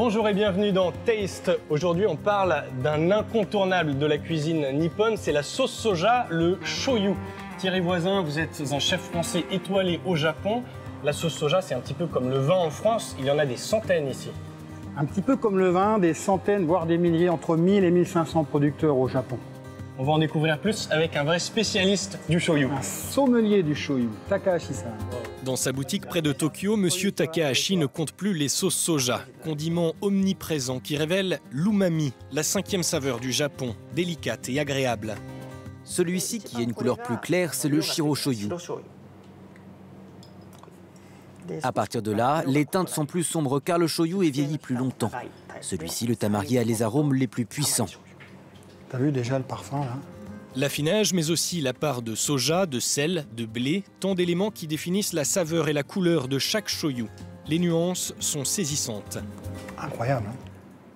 Bonjour et bienvenue dans Taste. Aujourd'hui, on parle d'un incontournable de la cuisine nippone, c'est la sauce soja, le shoyu. Thierry Voisin, vous êtes un chef français étoilé au Japon. La sauce soja, c'est un petit peu comme le vin en France, il y en a des centaines ici. Un petit peu comme le vin, des centaines, voire des milliers, entre 1000 et 1500 producteurs au Japon. On va en découvrir plus avec un vrai spécialiste du shoyu. Un sommelier du shoyu, Takahashi-san. Dans sa boutique près de Tokyo, Monsieur Takahashi ne compte plus les sauces soja, condiment omniprésent qui révèle l'umami, la 5e saveur du Japon, délicate et agréable. Celui-ci, qui a une couleur plus claire, c'est le shiro shoyu. À partir de là, les teintes sont plus sombres car le shoyu est vieilli plus longtemps. Celui-ci, le tamari, a les arômes les plus puissants. T'as vu déjà le parfum là? L'affinage, mais aussi la part de soja, de sel, de blé, tant d'éléments qui définissent la saveur et la couleur de chaque shoyu. Les nuances sont saisissantes. Incroyable. Hein?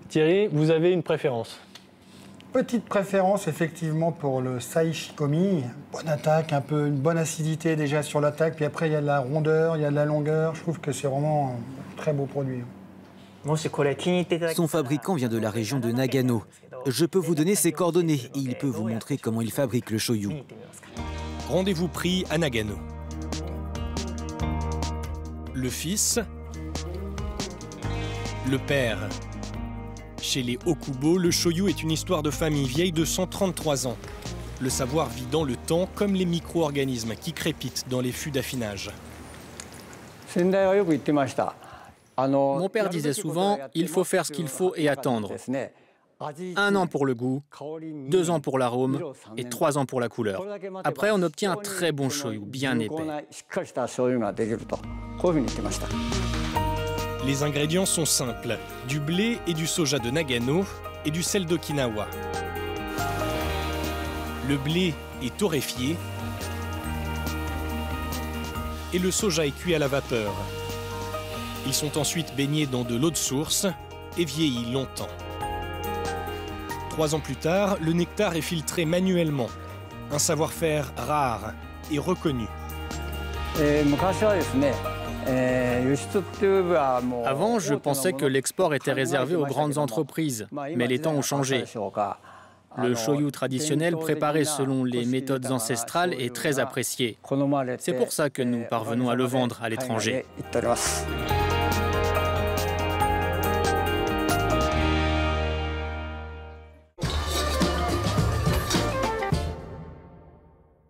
Thierry, vous avez une préférence? Petite préférence effectivement pour le saishikomi. Bonne attaque, un peu une bonne acidité déjà sur l'attaque, puis après il y a de la rondeur, il y a de la longueur. Je trouve que c'est vraiment un très beau produit. Son fabricant vient de la région de Nagano. Je peux vous donner ses coordonnées et il peut vous montrer comment il fabrique le shoyu. Rendez-vous pris à Nagano. Le fils, le père. Chez les Okubo, le shoyu est une histoire de famille vieille de 133 ans. Le savoir vit dans le temps comme les micro-organismes qui crépitent dans les fûts d'affinage. Mon père disait souvent, il faut faire ce qu'il faut et attendre. 1 an pour le goût, 2 ans pour l'arôme et 3 ans pour la couleur. Après, on obtient un très bon shoyu, bien épais. Les ingrédients sont simples, du blé et du soja de Nagano et du sel d'Okinawa. Le blé est torréfié et le soja est cuit à la vapeur. Ils sont ensuite baignés dans de l'eau de source et vieillis longtemps. 3 ans plus tard, le nectar est filtré manuellement. Un savoir-faire rare et reconnu. Avant, je pensais que l'export était réservé aux grandes entreprises, mais les temps ont changé. Le shoyu traditionnel préparé selon les méthodes ancestrales est très apprécié. C'est pour ça que nous parvenons à le vendre à l'étranger.